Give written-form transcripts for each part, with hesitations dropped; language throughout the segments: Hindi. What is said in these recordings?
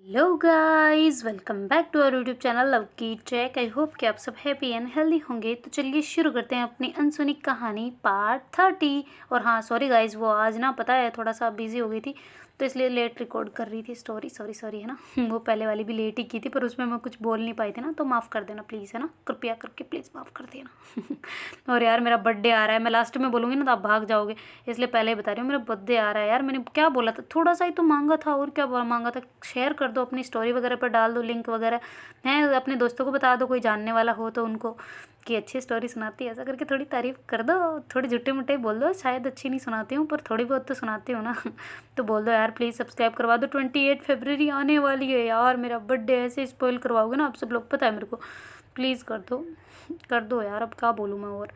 Hello guys, welcome back to our YouTube channel love की ट्रैक। आई होप कि आप सब हैप्पी एंड हेल्दी होंगे। तो चलिए शुरू करते हैं अपनी अनसुनी कहानी पार्ट 30। और हाँ, सॉरी गाइस, वो आज ना पता है थोड़ा सा बिजी हो गई थी, तो इसलिए लेट रिकॉर्ड कर रही थी स्टोरी। सॉरी सॉरी, है ना। वो पहले वाली भी लेट ही की थी, पर उसमें मैं कुछ बोल नहीं पाई थी ना, तो माफ़ कर देना प्लीज़, है ना। कृपया करके प्लीज़ माफ़ कर देना। और यार मेरा बर्थडे आ रहा है, मैं लास्ट में बोलूँगी ना तो आप भाग जाओगे, इसलिए पहले ही बता रही हूँ। मेरा बर्थडे आ रहा है यार, मैंने क्या बोला था, थोड़ा सा ही तो मांगा था, और क्या मांगा था। शेयर कर दो, अपनी स्टोरी वगैरह पर डाल दो, लिंक वगैरह हैं, अपने दोस्तों को बता दो, कोई जानने वाला हो तो उनको कि अच्छी स्टोरी सुनाती है, ऐसा करके थोड़ी तारीफ़ कर दो। थोड़ी झूठे मूठे बोल दो, शायद अच्छी नहीं सुनाती हूँ पर थोड़ी बहुत तो सुनाती हूँ ना। तो बोल दो यार, प्लीज़ सब्सक्राइब करवा दो। 28 फरवरी आने वाली है यार, मेरा बर्थडे ऐसे स्पॉइल करवाओगे ना आप सब लोग, पता है मेरे को। प्लीज़ कर दो, कर दो यार, अब क्या बोलूँ मैं। और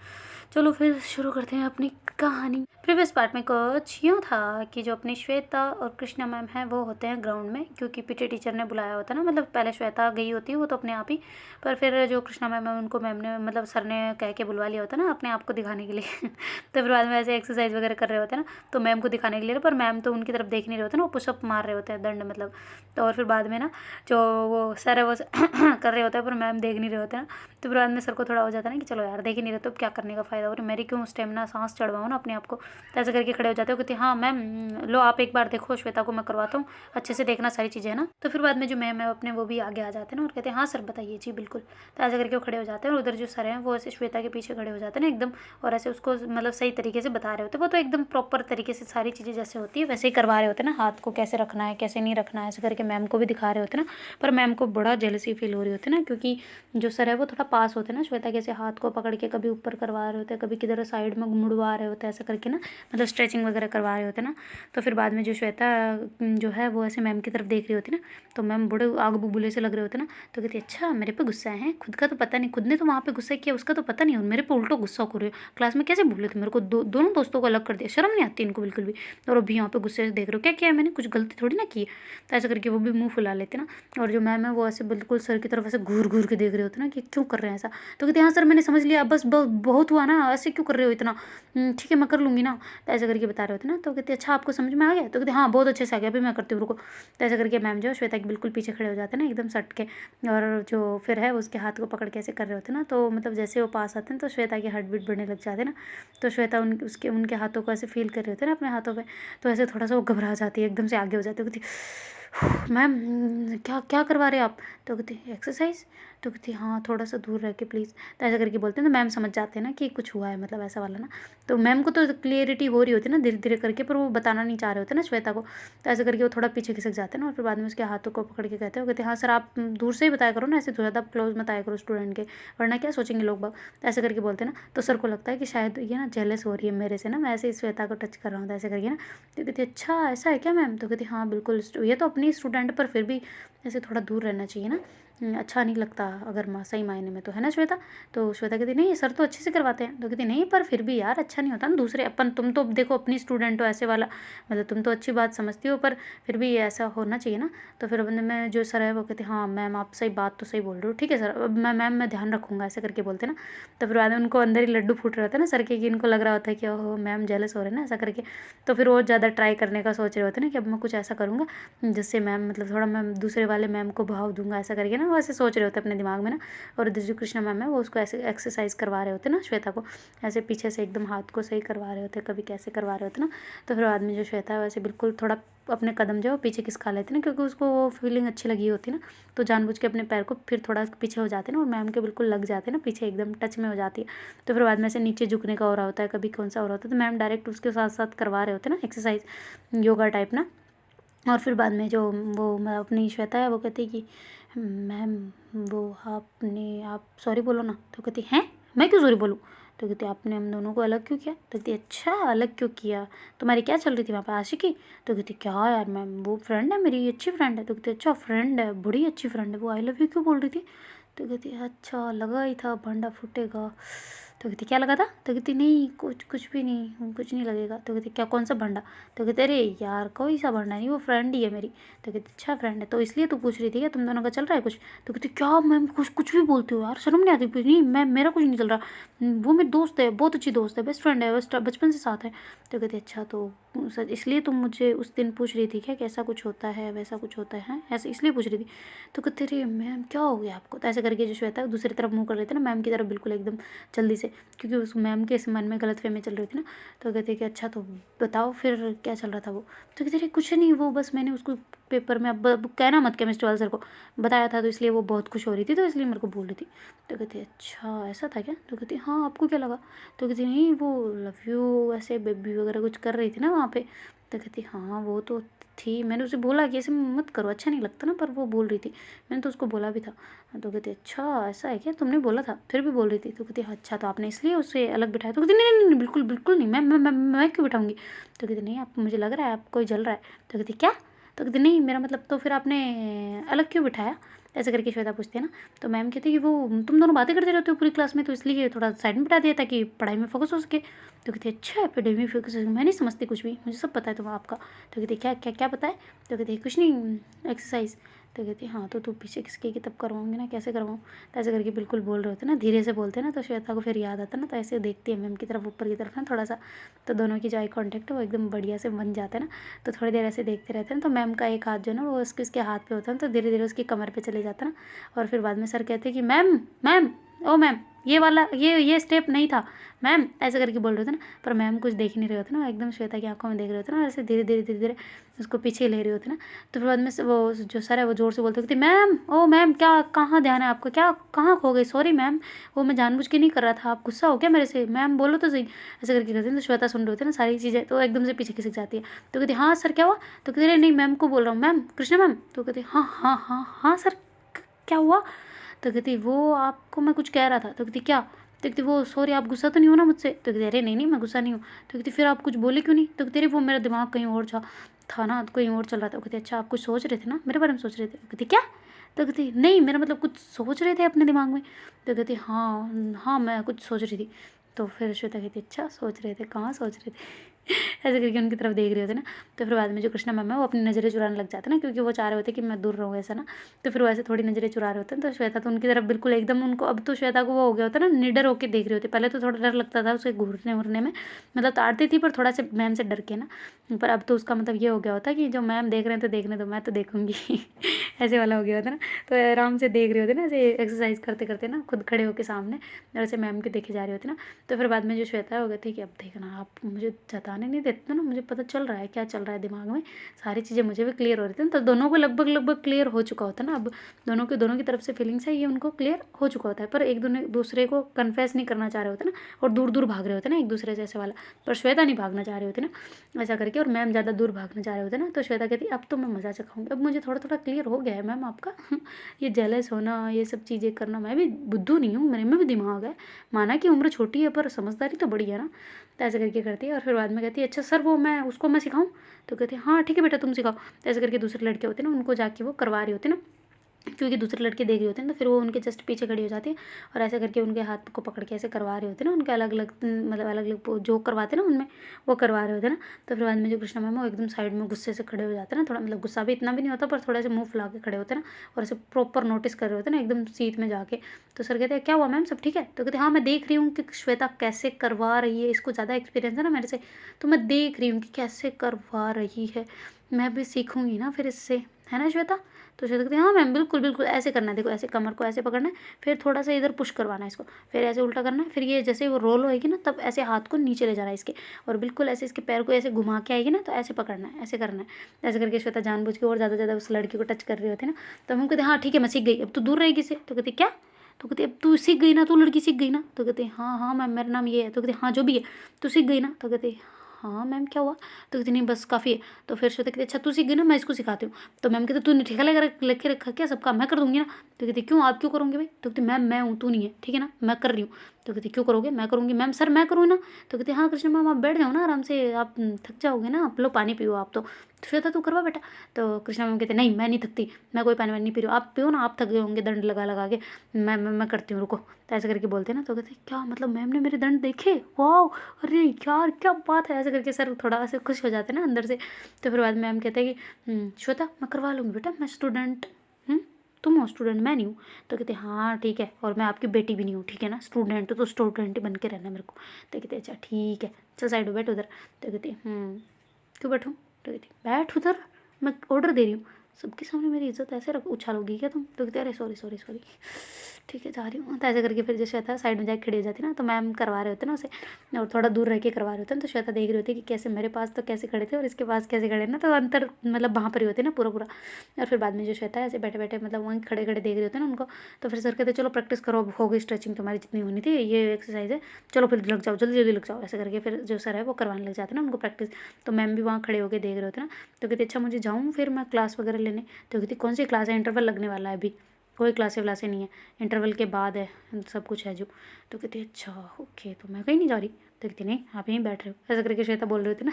चलो फिर शुरू करते हैं अपनी कहानी। प्रीवियस पार्ट में कुछ यूँ था कि जो अपनी श्वेता और कृष्णा मैम हैं वो होते हैं ग्राउंड में, क्योंकि पीटी टीचर ने बुलाया होता है ना। मतलब पहले श्वेता गई होती है वो तो अपने आप ही, पर फिर जो कृष्णा मैम है उनको मैम ने मतलब सर ने कह के बुलवा लिया होता है ना अपने आप को दिखाने के लिए। तो फिर बाद में ऐसे एक्सरसाइज वगैरह कर रहे होते हैं ना, तो मैम को दिखाने के लिए, पर मैम तो उनकी तरफ देख नहीं रहे होते ना, वो पुशअप मार रहे होते हैं, दंड मतलब। तो और फिर बाद में ना जो वो सर है वो कर रहे होते हैं, पर मैम देख नहीं रहे होते ना। तो फिर बाद में सर को थोड़ा हो जाता है ना कि चलो यार, देख ही नहीं रहे तो अब क्या करने का फ़ायदा, और मेरी क्यों स्टेमिना सांस चढ़वाऊँ ना अपने आप को। तो ऐसे करके खड़े हो जाते हो, कहते हाँ मैम, लो आप एक बार देखो, श्वेता को मैं करवाता हूँ, अच्छे से देखना सारी चीज़ें, है ना। तो फिर बाद में जो मैम है अपने वो भी आगे आ जाते हैं ना, और कहते हैं हाँ सर बताइए, जी बिल्कुल। तो ऐसे करके वो खड़े हो जाते हैं, और उधर जो सर हैं वो ऐसे श्वेता के पीछे खड़े हो जाते हैं ना एकदम, और ऐसे उसको मतलब सही तरीके से बता रहे होते हैं। वो तो एकदम प्रॉपर तरीके से सारी चीज़ें जैसे होती है वैसे ही करवा रहे होते हैं ना, हाथ को कैसे रखना है कैसे नहीं रखना है, ऐसे करके मैम को भी दिखा रहे होते हैं ना। पर मैम को बड़ा जेलसी फील हो रही होती है ना, क्योंकि जो सर है वो थोड़ा पास होते हैं ना श्वेता के, ऐसे हाथ को पकड़ के कभी ऊपर करवा रहे होते हैं, कभी किधर साइड में मुड़वा रहे होते हैं, ऐसा करके ना, मतलब स्ट्रेचिंग वगैरह करवा रहे होते हैं ना। तो फिर बाद में जो श्वेता जो है वो ऐसे मैम की तरफ देख रही होती है ना, तो मैम बड़े आग बबूले से लग रहे होते हैं ना। तो कहती अच्छा मेरे पे गुस्सा है, खुद का तो पता नहीं, खुद ने तो वहाँ पे गुस्सा किया, उसका तो पता नहीं, और मेरे पे उल्टो गुस्सा कर रहे हो। क्लास में कैसे बोले थे मेरे को, दोनों दोस्तों को अलग कर दिया, शर्म नहीं आती इनको बिल्कुल भी। और अभी यहाँ पे गुस्से से देख रहे हो, क्या किया है मैंने, कुछ गलती थोड़ी ना की। तो ऐसा करके वो भी मुँह फुला लेते ना। और जो मैम है वो ऐसे बिल्कुल सर की तरफ ऐसे घूर घूर के देख रहे होते ना कि क्यों कर रहे हैं ऐसा। तो कहते हाँ सर मैंने समझ लिया, बस बहुत हुआ ना, ऐसे क्यों कर रहे हो इतना, ठीक है मैं कर लूँगी ना। तो ऐसे करके बता रहे होते ना। तो कहते अच्छा आपको समझ में आ गया, तो कहते हाँ बहुत अच्छे से आ गया, अभी मैं करती हूँ रुको। तो ऐसे करके मैम जो श्वेता के बिल्कुल पीछे खड़े हो जाते हैं ना एकदम सट के, और जो फिर है उसके हाथ को पकड़ के ऐसे कर रहे होते हैं ना। तो मतलब जैसे वो पास आते हैं तो श्वेता की हार्ट बीट बढ़ने लग जाते हैं ना। तो श्वेता उनके हाथों को ऐसे फील कर रहे होते हैं ना अपने हाथों पे। तो ऐसे थोड़ा सा वो घबरा जाती है, एकदम से आगे हो जाती है, कहती मैम क्या क्या करवा रहे हैं आप। तो कहती एक्सरसाइज। तो कहती हाँ थोड़ा सा दूर रह के प्लीज़। तो ऐसा करके बोलते हैं, तो मैम समझ जाते हैं ना कि कुछ हुआ है, मतलब ऐसा वाला ना। तो मैम को तो क्लियरिटी हो रही होती है ना धीरे धीरे करके, पर वो बताना नहीं चाह रहे होते ना श्वेता को। तो ऐसे करके वो थोड़ा पीछे खिसक जाते हैं ना, और फिर बाद में उसके हाथों को पकड़ के कहते हैं, वो कहते हैं हाँ सर आप दूर से ही बताया करो ना, ऐसे ज़्यादा क्लोज मत आया करो स्टूडेंट के, वरना क्या सोचेंगे लोग बाग। तो ऐसे करके बोलते हैं ना। तो सर को लगता है कि शायद ये ना जेलस हो रही है मेरे से ना, मैं ऐसे श्वेता को टच कर रहा हूँ, तो ऐसे करके ना। तो कहती अच्छा ऐसा है क्या मैम। तो कहती हाँ बिल्कुल, ये तो अपनी स्टूडेंट, पर फिर भी ऐसे थोड़ा दूर रहना चाहिए ना, अच्छा नहीं लगता अगर सही मायने में तो, है ना श्वेता। तो श्वेता कहती नहीं सर तो अच्छे से करवाते हैं। तो कहती नहीं पर फिर भी यार अच्छा नहीं होता ना, दूसरे अपन, तुम तो देखो अपनी स्टूडेंट हो ऐसे वाला, मतलब तुम तो अच्छी बात समझती हो, पर फिर भी ऐसा होना चाहिए ना। तो फिर बंदे में जो सर है वो कहते हाँ मैम आप सही बात तो सही बोल रहे हो, ठीक है सर, अब मैं मैम मैं ध्यान रखूँगा, ऐसे करके बोलते ना। तो फिर बाद में उनको अंदर ही लड्डू फूट रहे होते हैं ना सर के, कि इनको लग रहा होता है कि ओहो मैम जेलस हो रहे हैं ना, ऐसा करके। तो फिर वो ज़्यादा ट्राई करने का सोच रहे होते हैं ना कि अब मैं कुछ ऐसा करूँगा जिससे मैम मतलब थोड़ा मैम दूसरे वाले मैम को भाव दूंगा, ऐसा करके ना वो ऐसे सोच रहे होते हैं अपने दिमाग में ना। और इधर जो कृष्णा मैम है वो उसको ऐसे एक्सरसाइज करवा रहे होते हैं ना श्वेता को, ऐसे पीछे से एकदम हाथ को सही करवा रहे होते हैं, कभी कैसे करवा रहे होते हैं ना। तो फिर बाद में जो श्वेता है वैसे बिल्कुल थोड़ा अपने कदम जो है वो पीछे खिसका लेते हैं ना, क्योंकि उसको वो फीलिंग अच्छी लगी होती है ना। तो जानबूझ के अपने पैर को फिर थोड़ा पीछे हो जाते हैं ना, और मैम के बिल्कुल लग जाते हैं ना पीछे, एकदम टच में हो जाती है। तो फिर बाद में से नीचे झुकने का हो रहा होता है, कभी कौन सा हो रहा होता है, तो मैम डायरेक्ट उसके साथ साथ करवा रहे होते हैं ना एक्सरसाइज, योगा टाइप ना। और फिर बाद में जो वो मैं अपनी श्वेता है वो कहती कि मैम वो आप सॉरी बोलो ना। तो कहती हैं मैं क्यों सॉरी बोलूँ। तो कहती आपने हम दोनों को अलग क्यों किया। तो कहती अच्छा अलग क्यों किया, तुम्हारी क्या चल रही थी वहाँ पे आशिकी। तो कहती क्या यार मैम वो फ्रेंड है मेरी, अच्छी फ्रेंड है। तो कहती अच्छा फ्रेंड है, बड़ी अच्छी फ्रेंड है, वो आई लव यू क्यों बोल रही थी। तो कहती अच्छा लगा ही था भांडा फूटेगा। तो कहती क्या लगा था। तो कहती नहीं कुछ भी नहीं, कुछ नहीं लगेगा। तो कहती क्या कौन सा भांडा। तो कहते अरे यार कोई सा भांडा नहीं, वो फ्रेंड ही है मेरी। तो कहती अच्छा फ्रेंड है, तो इसलिए तू पूछ रही थी क्या तुम दोनों का चल रहा है कुछ। तो कहती क्या मैम कुछ भी बोलती हो यार, शर्म नहीं आती। नहीं मैं मेरा कुछ नहीं चल रहा, वो मेरी दोस्त है, बहुत अच्छी दोस्त है, बेस्ट फ्रेंड है, बचपन से साथ है। तो कहती अच्छा तो सच इसलिए तुम मुझे उस दिन पूछ रही थी क्या कि ऐसा कुछ होता है वैसा कुछ होता है, ऐसे इसलिए पूछ रही थी। तो कहते रही मैम क्या हो गया आपको, तो ऐसे करके जो श्वेता है दूसरी तरफ मुँह कर लेते ना मैम की तरफ बिल्कुल एकदम जल्दी से, क्योंकि उस मैम के इस मन में गलतफहमी चल रही थी ना। तो कहते कि अच्छा तो बताओ फिर क्या चल रहा था वो। तो कहते रही कुछ नहीं, वो बस मैंने उसको पेपर में, अब कहना मत केमिस्ट्री वाले सर को बताया था, तो इसलिए वो बहुत खुश हो रही थी, तो इसलिए मेरे को बोल रही थी। तो कहती अच्छा ऐसा था क्या। तो कहती हाँ आपको क्या लगा। तो कहती नहीं वो लव यू ऐसे बेबी वगैरह कुछ कर रही थी ना वहाँ पे। तो कहती हाँ वो तो थी, मैंने उसे बोला कि ऐसे मत करो अच्छा नहीं लगता ना, पर वो बोल रही थी, मैंने तो उसको बोला भी था। तो कहती अच्छा ऐसा है क्या, तुमने बोला था फिर भी बोल रही थी। तो कहती हाँ अच्छा तो आपने इसलिए उसे अलग बिठाया। तो कहती नहीं नहीं नहीं बिल्कुल बिल्कुल नहीं, मैं क्यों बिठाऊंगी। तो कहती नहीं आप मुझे लग रहा है आप कोई जल रहा है। तो कहती क्या। तो कहती नहीं मेरा मतलब तो फिर आपने अलग क्यों बिठाया, ऐसे करके श्वेता पूछती है ना। तो मैम कहती है कि वो तुम दोनों बातें करते रहते हो पूरी क्लास में, तो इसलिए थोड़ा साइड में बिठा दिया ताकि पढ़ाई में फोकस हो सके। तो कहती है अच्छा एकेडमी में फोकस, मैं नहीं समझती कुछ भी, मुझे सब पता है तुम आपका। तो कहती है क्या क्या क्या पता है। तो कहती है कुछ नहीं एक्सरसाइज। तो कहती है हाँ तो तू पीछे किसकी की तब करवाऊंगी ना, कैसे करवाऊँ। तो ऐसे करके बिल्कुल बोल रहे होते ना, धीरे से बोलते ना, तो श्वेता को फिर याद आता ना, तो ऐसे देखती है मैम की तरफ ऊपर की तरफ ना थोड़ा सा। तो दोनों की जो आई कॉन्टेक्ट है वो एकदम बढ़िया से बन जाता है ना। तो थोड़ी देर ऐसे देखते रहते हैं, तो मैम का एक हाथ जो है ना वो उसके हाथ पे होता है, तो धीरे धीरे उसकी कमर पे चले जाता है ना। और फिर बाद में सर कहते हैं कि मैम मैम ओ मैम ये वाला ये स्टेप नहीं था मैम, ऐसे करके बोल रहे थे ना। पर मैम कुछ देख नहीं रहे होते ना, एकदम श्वेता की आंखों में देख रहे होते ना, ऐसे धीरे धीरे धीरे धीरे उसको पीछे ले रहे होते ना। तो फिर बाद में वो जो सर है वो जोर से बोलते होते मैम ओ मैम क्या कहाँ ध्यान है आपका, क्या कहाँ खो गई, सॉरी मैम वो मैं जानबूझ के नहीं कर रहा था, आप गुस्सा हो क्या मेरे से, मैम बोलो तो सही। ऐसे करके करते हैं, तो श्वेता सुन रहे होते ना सारी चीज़ें, तो एकदम से पीछे खिसक जाती है। तो कहती हाँ सर क्या हुआ। तो कहते नहीं मैम को बोल रहा हूँ मैम कृष्णा मैम। तो कहती हाँ हाँ हाँ हाँ सर क्या हुआ। तो कहती वो आपको मैं कुछ कह रहा था। तो कहती क्या। तो कहती वो सॉरी आप गुस्सा तो नहीं हो ना मुझसे। तो कहती अरे नहीं नहीं मैं गुस्सा नहीं हूँ। तो कहती फिर आप कुछ बोले क्यों नहीं। तो कहती अरे वो मेरा दिमाग कहीं और था ना, कहीं और चल रहा था। कहती अच्छा आप कुछ सोच रहे थे ना, मेरे बारे में सोच रहे थे। कहती क्या। तो कहती नहीं मेरा मतलब कुछ सोच रहे थे अपने दिमाग में। तो कहती हाँ हाँ मैं कुछ सोच रही थी। तो फिर श्वेता कहती अच्छा सोच रहे थे, कहाँ सोच रहे थे। ऐसे करके उनकी तरफ देख रहे होते ना। तो फिर बाद में जो कृष्णा मैम है वो अपनी नज़रें चुराने लग जाते ना, क्योंकि वो चाह रहे होते कि मैं दूर रहूँ ऐसा ना। तो फिर वो ऐसे थोड़ी नज़रें चुरा रहे होते हैं, तो श्वेता तो उनकी तरफ बिल्कुल एकदम उनको, अब तो श्वेता को वो हो गया होता ना, निडर होकर देख रहे होते। पहले तो थोड़ा डर लगता था उसे घूरने उड़ने में, मतलब ताड़ती थी पर थोड़ा से मैम से डर के ना। पर अब तो उसका मतलब ये हो गया होता कि जो मैम देख रहे हैं तो देखने दो, मैं तो देखूंगी। ऐसे वाला हो गया होता ना। तो आराम से देख रहे होते ना, ऐसे एक्सरसाइज करते करते ना, खुद खड़े होकर सामने, और ऐसे मैम के देखे जा रहे होते ना। तो फिर बाद में जो श्वेता हो गए थे कि अब देखना आप मुझे जताने नहीं देते ना, मुझे पता चल रहा है क्या चल रहा है दिमाग में, सारी चीज़ें मुझे भी क्लियर हो रही थी। तो दोनों को लगभग लगभग क्लियर हो चुका होता है ना, अब दोनों की तरफ से फीलिंग्स है ये उनको क्लियर हो चुका होता है, पर एक दूसरे को कन्फेस नहीं करना चाह रहे होते ना, और दूर दूर भाग रहे होते ना एक दूसरे से ऐसे वाला। पर श्वेता नहीं भागना चाह रहे होते ना ऐसा करके, और मैम ज़्यादा दूर भागना चाह रहे होते ना। तो श्वेता कहती अब तो मैं मज़ा चखाऊंगी, अब मुझे थोड़ा थोड़ा क्लियर हो गया है मैम आपका। ये जेलस होना ये सब चीज़ें करना, मैं भी बुद्धू नहीं हूँ, मेरे में भी दिमाग है, माना कि उम्र छोटी है पर समझदारी तो बड़ी है ना। तो ऐसे करके करती है, और फिर बाद में कहती है अच्छा सर वो मैं उसको मैं सिखाऊं। तो कहते हैं हाँ ठीक है बेटा तुम सिखाओ। तो ऐसे करके दूसरे लड़के होते हैं ना, उनको जाके वो करवा रहे होते हैं ना, क्योंकि दूसरे लड़के देख रहे होते हैं, तो फिर वो उनके जस्ट पीछे खड़ी हो जाती है, और ऐसे करके उनके हाथ को पकड़ के ऐसे करवा रहे होते हैं ना, उनके अलग अलग मतलब अलग अलग जो करवाते हैं ना उनमें वो करवा रहे होते हैं ना। तो फिर बाद में जो कृष्णा मैम है वो एकदम साइड में गुस्से से खड़े हो जाते हैं ना, थोड़ा मतलब गुस्सा भी इतना भी नहीं होता, पर थोड़ा से मुँह फुला के खड़े होते हैं ना, और ऐसे प्रॉपर नोटिस कर रहे होते हैं ना एकदम सीट में जाके। तो सर कहते हैं क्या हुआ मैम सब ठीक है। तो कहते हाँ मैं देख रही हूँ कि श्वेता कैसे करवा रही है, इसको ज़्यादा एक्सपीरियंस है ना मेरे से, तो मैं देख रही हूँ कि कैसे करवा रही है, मैं भी सीखूंगी ना फिर इससे, है ना श्वेता। तो श्वेता कहती है हाँ मैम बिल्कुल बिल्कुल ऐसे करना है, देखो ऐसे कमर को ऐसे पकड़ना है, फिर थोड़ा सा इधर पुश करवाना है इसको, फिर ऐसे उल्टा करना है, फिर ये जैसे वो रोल होएगी ना तब ऐसे हाथ को नीचे ले जाना है इसके, और बिल्कुल ऐसे इसके पैर को ऐसे घुमा के आएगी ना तो ऐसे पकड़ना है, ऐसे करना है। ऐसे करके श्वेता जानबूझ के और ज़्यादा उस लड़की को टच कर रही होती है ना। तो हम कहते हाँ ठीक है मैं सीख गई, अब तो दूर रहेगी से। तो कहती क्या। तो कहती अब तू सीख गई ना, तू लड़की सीख गई ना। तो कहते हाँ हाँ मैम मेरा नाम ये है। तो कहते हाँ जो भी है तू सीख गई ना। तो कहते हाँ मैम क्या हुआ। तो कहती नहीं बस काफ़ी है। तो फिर श्वेता कहती अच्छा तू सीख गई ना मैं इसको सिखाती हूँ। तो मैम कहते तूने ठेका लेके रखा क्या, सब काम मैं कर दूंगी ना। तो कहती क्यों आप क्यों करोगे भाई। तो कहती मैम मैं हूँ तू नहीं है, ठीक है ना, मैं कर रही हूँ। तो कहती क्यों करोगे, मैं करूँगी मैम, सर मैं करूँ ना। तो कहती हाँ कृष्णा मैम आप बैठ जाओ ना आराम से, आप थक जाओगे ना, आप लो पानी पियो आप तो। श्वेता तू करवा बेटा। तो कृष्णा मैम कहते नहीं मैं नहीं थकती, मैं कोई पानी वानी नहीं पी रही हूँ, आप पियो ना, आप थक गए होंगे दंड लगा लगा के, मैं करती हूँ रुको। तो ऐसे करके बोलते हैं ना। तो कहते क्या मतलब मैम ने मेरे दंड देखे, वाह अरे यार क्या बात है, ऐसे करके सर थोड़ा ऐसे खुश हो जाते हैं ना अंदर से। तो फिर बाद में मैम कहते हैं कि श्वेता मैं करवा लूँगी बेटा, मैं स्टूडेंट तुम हो स्टूडेंट मैं नहीं हूँ। तो कहते हाँ ठीक है, और मैं आपकी बेटी भी नहीं हूँ, ठीक है ना, स्टूडेंट तो स्टूडेंट ही बन के रहना मेरे को। तो कहते अच्छा ठीक है चल साइड हो बैठ उधर। तो कहते क्यों बैठूँ? तो कहती बैठ उधर, मैं ऑर्डर दे रही हूँ। सबके सामने मेरी इज्जत ऐसे उछालोगी क्या तुम? तो कहती अरे सॉरी सॉरी सॉरी, ठीक है जा रही हूँ। तो ऐसे करके फिर जो श्वेता साइड में जाके खड़ी हो जाती ना, तो मैम करवा रहे होते ना उसे, और थोड़ा दूर रह के करवा रहे होते हैं, तो श्वेता देख रही होती है कि कैसे मेरे पास तो कैसे खड़े थे और इसके पास कैसे खड़े ना, तो अंतर मतलब वहाँ पर ही होते ना पूरा पूरा। और फिर बाद में जो श्वेता है ऐसे बैठे बैठे मतलब वहीं खड़े खड़े देख रहे होते हैं ना उनको। तो फिर सर कहते चलो प्रैक्टिस करो, अब हो गई स्ट्रेचिंग तुम्हारी जितनी होनी थी, ये एक्सरसाइज है, चलो फिर लग जाओ, जल्दी जल्दी लग जाओ। ऐसे करके फिर जो सर है वो करवाने लग जाते हैं ना उनको प्रैक्टिस। तो मैम भी वहाँ खड़े होकर देख रहे होते ना। तो कहते अच्छा मुझे जाऊँ फिर मैं क्लास वगैरह लेने? तो कहती कौन सी क्लास है, इंटरवल लगने वाला है अभी, कोई क्लासे व्लासे नहीं है, इंटरवल के बाद है सब कुछ है जो। तो कहती अच्छा ओके, तो मैं कहीं नहीं जा रही? तो कहती नहीं आप यहीं बैठ रहे हो, ऐसा करके श्वेता बोल रहे थे ना।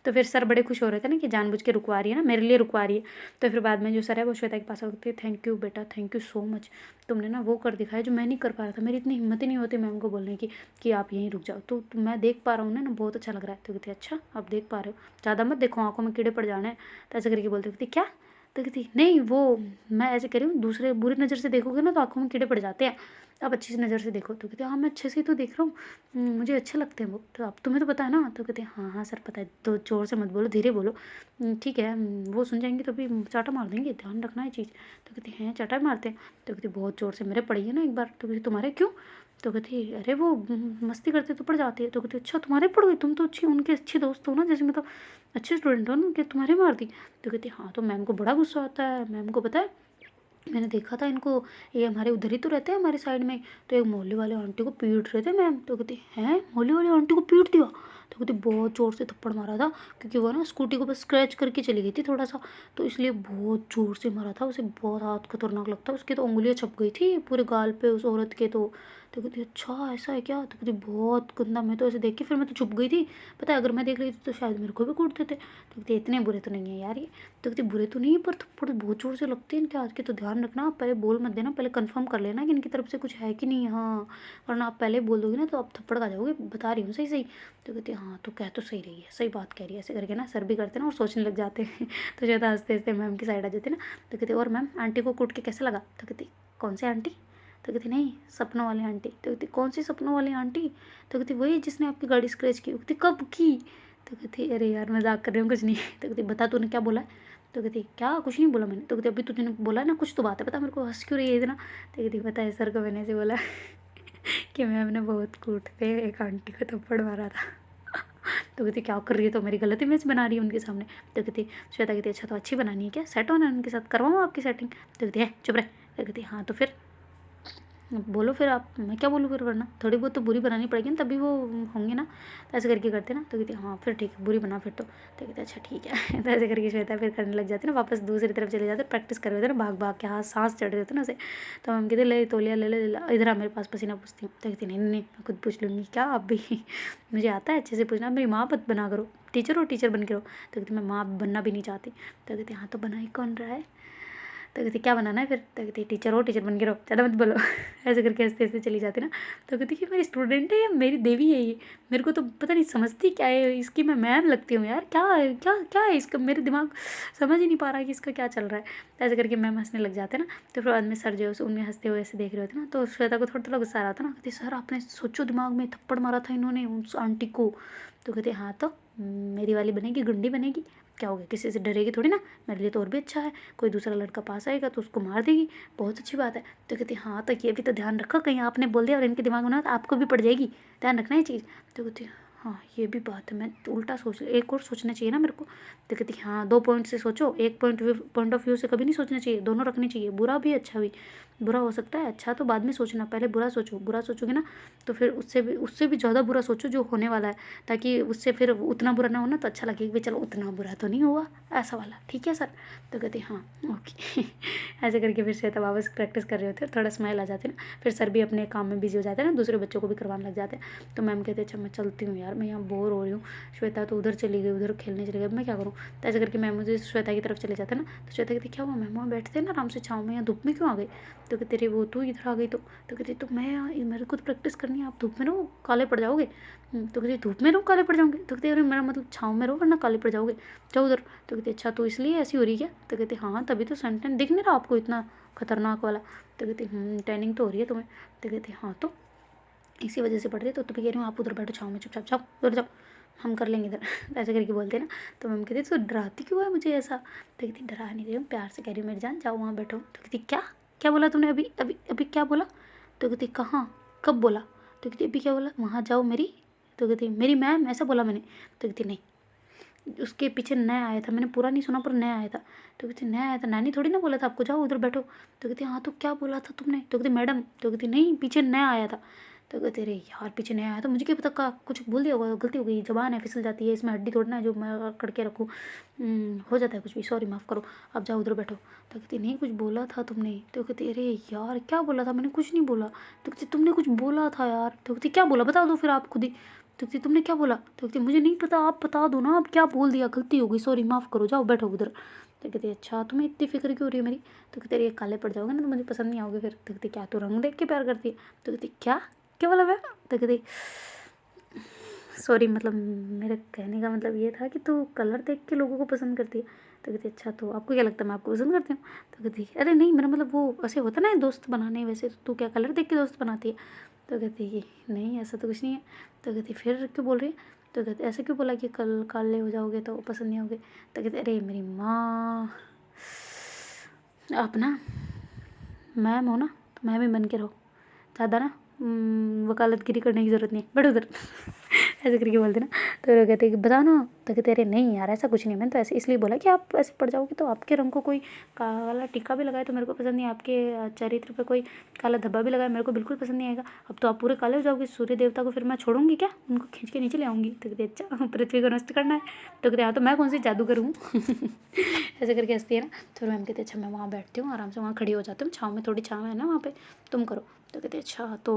तो फिर सर बड़े खुश हो रहे थे ना कि जानबूझ के रुकवा रही है ना, मेरे लिए रुकवा रही है। तो फिर बाद में जो सर है वो श्वेता के पास आते हैं, थैंक यू बेटा, थैंक यू सो मच, तुमने ना वो कर दिखाया जो मैं नहीं कर पा रहा था, मेरी इतनी हिम्मत ही नहीं होती मैम को बोलने की कि आप यहीं रुक जाओ। तो मैं देख पा रहा हूँ ना, बहुत अच्छा लग रहा है। तो कहती अच्छा आप देख पा रहे हो, ज़्यादा मत देखो, आंखों में कीड़े पड़ जाने हैं। तो ऐसे करके बोलते कहती क्या? तो कहती नहीं वो मैं ऐसे कह रही हूँ, दूसरे बुरी नज़र से देखोगे ना तो आँखों में कीड़े पड़ जाते हैं, आप अच्छी नज़र से देखो। तो कहते हाँ मैं अच्छे से ही तो देख रहा हूँ, मुझे अच्छे लगते हैं वो, तो आप तुम्हें तो पता है ना? तो कहते हाँ हाँ सर पता है, तो ज़ोर से मत बोलो, धीरे बोलो, ठीक है वो सुन जाएंगे तो भी चाटा मार देंगे, ध्यान रखना है चीज़। तो कहते हैं चाटा मारते हैं? तो कहते बहुत ज़ोर से, मेरे पड़ी है ना एक बार। तो कहते तुम्हारे क्यों? तो कहती अरे वो मस्ती करते तो पड़ जाती है। तो कहती अच्छा तुम्हारे पड़ गई, तुम तो अच्छी उनके अच्छी दोस्त हो ना, जैसे मतलब अच्छे स्टूडेंट हो ना, कि तुम्हारे मार दी? तो कहती हाँ तो मैम को बड़ा गुस्सा आता है, मैम को पता है मैंने देखा था इनको, ये हमारे उधर ही तो रहते हैं हमारे साइड में, तो एक मोहल्ले वाले आंटी को पीट रहे थे मैम। तो कहती हैं मोहल्ले वाले आंटी को पीट दिया? तो कहती बहुत ज़ोर से थप्पड़ मारा था, क्योंकि वो ना स्कूटी को बस स्क्रैच करके चली गई थी थोड़ा सा, तो इसलिए बहुत ज़ोर से मारा था उसे, बहुत हाथ खतरनाक लगता है, उसकी तो उंगलियां छप गई थी पूरे गाल पे उस औरत के। तो कहती अच्छा ऐसा है क्या? तो कहती बहुत गंदा, मैं तो ऐसे देख के फिर मैं तो चुप गई थी, पता है अगर मैं देख लेती तो शायद मेरे को भी कूट देते। तो कहती इतने बुरे तो नहीं है यार ये। तो कहती बुरे तो नहीं है पर थप्पड़ बहुत जोर से लगते हैं इनके हाथ के, तो ध्यान रखना, आप पहले बोल मत देना, पहले कंफर्म कर लेना कि इनकी तरफ से कुछ है कि नहीं। हाँ वरना आप पहले बोल दोगे ना तो आप थप्पड़ खा जाओगे, बता रही हूँ सही सही। तो कहती हाँ तो कह तो सही रही है, सही बात कह रही है। ऐसे करके ना सर भी करते ना और सोचने लग जाते हैं। तो शायद हंसते हंसते मैम की साइड आ जाते ना। तो कहते और मैम आंटी को कूट के कैसा लगा? तो कहती कौन सी आंटी? तो कहती नहीं सपनों वाली आंटी। तो कहती कौन सी सपनों वाली आंटी? तो कहती वही जिसने आपकी गाड़ी स्क्रैच की। कहती कब की? तो कहती अरे यार मजाक कर रही हूँ कुछ नहीं। तो कहती बता तूने क्या बोला? तो कहती क्या कुछ नहीं बोला मैंने। तो कहती अभी तूने बोला ना कुछ तो बात है, पता मेरे को, हंस क्यों रही है इतना? तो कहती पता है सर को मैंने ऐसे बोला कि मैम ने बहुत कूटते एक आंटी को थप्पड़ मारा था। तो कहती क्या कर रही है, तो मेरी गलत इमेज बना रही है उनके सामने। तो कहती श्वेता कहती अच्छा तो अच्छी बनानी है क्या, सेट होना है उनके साथ, करवाऊँ आपकी सेटिंग? तो कहती है चुप रहे। तो कहती हाँ तो फिर बोलो फिर आप, मैं क्या बोलूँ फिर, वरना थोड़ी बहुत तो बुरी बनानी पड़ेगी ना तभी वो होंगे ना। तो ऐसे करके करते ना। तो कहती हाँ फिर ठीक है बुरी बना फिर तो कहते अच्छा ठीक है। तो ऐसे करके श्वेता फिर करने लग जाती ना, वापस दूसरी तरफ चले जाते, प्रैक्टिस कर रहे होते ना, भाग भाग के हाथ सांस चढ़ रहे होते ना उसे। तो हम कहते ले तोलिया ले ले इधर आ मेरे पास पसीना पूछती हूँ। तो कहती नहीं नहीं मैं खुद पूछ लूँगी। क्या आप भी? मुझे आता है अच्छे से पूछना, मेरी माँ मत बना करो, टीचर हो टीचर बन के रहो। तो कहती मैं माँ बनना भी नहीं चाहती। तो कहती हाँ तो बना ही कौन रहा है? तो कहती क्या बनाना है फिर? तो कहती टीचर हो टीचर बन के रहो, ज़्यादा मत बोलो। ऐसे करके हंसते हंसते चली जाती ना। तो कहती कि मेरी स्टूडेंट है या मेरी देवी है ये, मेरे को तो पता नहीं समझती क्या है इसकी, मैं मैम लगती हूँ यार, क्या है क्या क्या है इसका, मेरे दिमाग समझ ही नहीं पा रहा कि इसका क्या चल रहा है। ऐसे करके मैम हंसने लग जाते ना। तो फिर बाद में सर जो है उन्हें हंसते हुए ऐसे देख रहे होते ना, तो श्वेता को थोड़ा थोड़ा गुस्सा आ रहा था ना। कहती सर आपने सोचो दिमाग में थप्पड़ मारा था इन्होंने उस आंटी को। तो कहते हाँ तो मेरी वाली बनेगी, गुंडी बनेगी, क्या हो गया, किसी से डरेगी थोड़ी ना, मेरे लिए तो और भी अच्छा है, कोई दूसरा लड़का पास आएगा तो उसको मार देगी, बहुत अच्छी बात है। तो कहती हाँ तो ये भी तो ध्यान रखो, कहीं आपने बोल दिया और इनके दिमाग में ना तो आपको भी पड़ जाएगी, ध्यान रखना ये चीज़। तो कहती हाँ ये भी बात है, मैं उल्टा सोच, एक और सोचना चाहिए ना मेरे को। तो कहती हाँ 2 पॉइंट से सोचो, एक पॉइंट ऑफ व्यू से कभी नहीं सोचना चाहिए, दोनों रखने चाहिए, बुरा भी अच्छा भी। बुरा हो सकता है, अच्छा तो बाद में सोचना, पहले बुरा सोचो, बुरा सोचोगे ना तो फिर उससे भी ज़्यादा बुरा सोचो जो होने वाला है, ताकि उससे फिर उतना बुरा ना हो ना तो अच्छा लगे कि चलो उतना बुरा तो नहीं हुआ, ऐसा वाला, ठीक है सर। तो कहते हाँ ओके। ऐसे करके फिर श्वेता वापस प्रैक्टिस कर रहे होते हैं, थोड़ा स्माइल आ जाते ना, फिर सर भी अपने काम में बिजी हो जाते हैं ना, दूसरे बच्चों को भी करवाने लग जाते हैं। तो मैम कहते अच्छा मैं चलती हूँ यार, मैं यहाँ बोर हो रही हूँ, श्वेता तो उधर चली गई, उधर खेलने चली गई, मैं क्या करूँ? तो ऐसे करके मैम मुझे श्वेता की तरफ चले जाते ना। तो श्वेता कहती क्या हुआ मैम, वहाँ बैठते हैं ना आराम से छाँव में, यहाँ धूप में क्यों आ गई? तो कहते रे वो तू इधर आ गई तो कहती तो मैं मेरे को तो प्रैक्टिस करनी है, आप धूप में रहो काले पड़ जाओगे। तो कहती धूप में रहो काले पड़ जाओगे? तो कहती अरे मेरा मतलब छाँव में रहो वरना काले पड़ जाओगे, जाओ उधर। तो कहती अच्छा तो इसलिए ऐसी हो रही क्या? तो कहती हाँ तभी तो सन टैन दिख नहीं रहा आपको इतना खतरनाक वाला। तो कहती टैनिंग तो हो रही है तुम्हें। तो कहती हाँ तो इसी वजह से पड़ रही है, तो तभी कह रही हूँ आप उधर बैठो छाँव में, चुपचाप जाओ उधर जाओ। हम कर लेंगे इधर ऐसे करके बोलते ना। तो मैम कहती तो डराती क्यों है मुझे ऐसा? तो कहती डरा नहीं रही हूँ, प्यार से कह रही हूँ मेरी जान जाओ वहाँ बैठो। तो कहती क्या क्या बोला तूने अभी अभी अभी क्या बोला? तो कहती कहाँ कब बोला? तो कहती अभी क्या बोला? वहाँ जाओ मेरी। तो कहती मेरी मैम ऐसा बोला मैंने? तो कहती नहीं, उसके पीछे नया आया था, मैंने पूरा नहीं सुना पर नया आया था। तो कहती नया आया था, नानी थोड़ी ना बोला था आपको जाओ उधर बैठो। तो कहती हाँ तो क्या बोला था तुमने? तो कहती मैडम। तो कहती नहीं पीछे नया आया था। तो कहते अरे यार पीछे नया आया तो मुझे क्या पता का कुछ बोल दिया होगा, गलती हो गई, जबान है फिसल जाती है, इसमें हड्डी तोड़ना है जो मैं करके रखूँ, हो जाता है कुछ भी, सॉरी माफ़ करो, अब जाओ उधर बैठो। तो कहती नहीं कुछ बोला था तुमने। तो कहती अरे यार क्या बोला था? मैंने कुछ नहीं बोला। तो कहती तुमने कुछ बोला था यार। तो कहती क्या बोला बता दो फिर आप खुद ही। तो कहती तुमने क्या बोला? तो कहती मुझे नहीं पता, आप बता दो ना, आप क्या बोल दिया, गलती हो गई, सॉरी माफ़ करो, जाओ बैठो उधर। तो कहती अच्छा तुम्हें इतनी फिक्र क्यों हो रही है मेरी? तो कहते अरे काले पड़ जाओगे ना तो मुझे पसंद नहीं आओगे फिर। तो कहती क्या तू रंग देख के प्यार करती है? तो कहती क्या क्या बोला मैं? तो कहती सॉरी मतलब मेरे कहने का मतलब ये था कि तू कलर देख के लोगों को पसंद करती है। तो कहती अच्छा तो आपको क्या लगता है मैं आपको पसंद करती हूँ? तो कहती अरे नहीं मेरा मतलब वो ऐसे होता ना दोस्त बनाने, वैसे तो तू क्या कलर देख के दोस्त बनाती है? तो कहती कि नहीं ऐसा तो कुछ नहीं है। तो कहती फिर क्यों बोल रही है? तो कहते ऐसे क्यों बोला कि कल काले हो जाओगे तो पसंद नहीं होगे? तो कहते अरे मेरी माँ आप ना मैम हो ना तो मैम ही बन के रहो, ज़्यादा ना वकालतगिरी करने की ज़रूरत नहीं है, बैठो उधर ऐसे करके बोलते ना। तो लोग कहते कि बता ना। तो कहते अरे नहीं यार ऐसा कुछ नहीं, मैंने तो ऐसे इसलिए बोला कि आप ऐसे पड़ जाओगे तो आपके रंग को कोई काला टीका भी लगाए तो मेरे को पसंद नहीं, आपके चरित्र पे कोई काला धब्बा भी लगाए मेरे को बिल्कुल पसंद नहीं आएगा। अब तो आप पूरे काले हो जाओगे, सूर्य देवता को फिर मैं छोड़ूंगी क्या? उनको खींच के नीचे ले आऊँगी। तो कहते अच्छा पृथ्वी को नष्ट करना है? तो कहते हाँ तो मैं कौन सी जादूगर हूँ ऐसे करके हंसती है ना। तो मैम कहते अच्छा मैं वहाँ बैठती हूँ आराम से, वहाँ खड़ी हो जाती हूँ, छाँव में थोड़ी छाँव है ना वहाँ पे, तुम करो। तो कहते अच्छा तो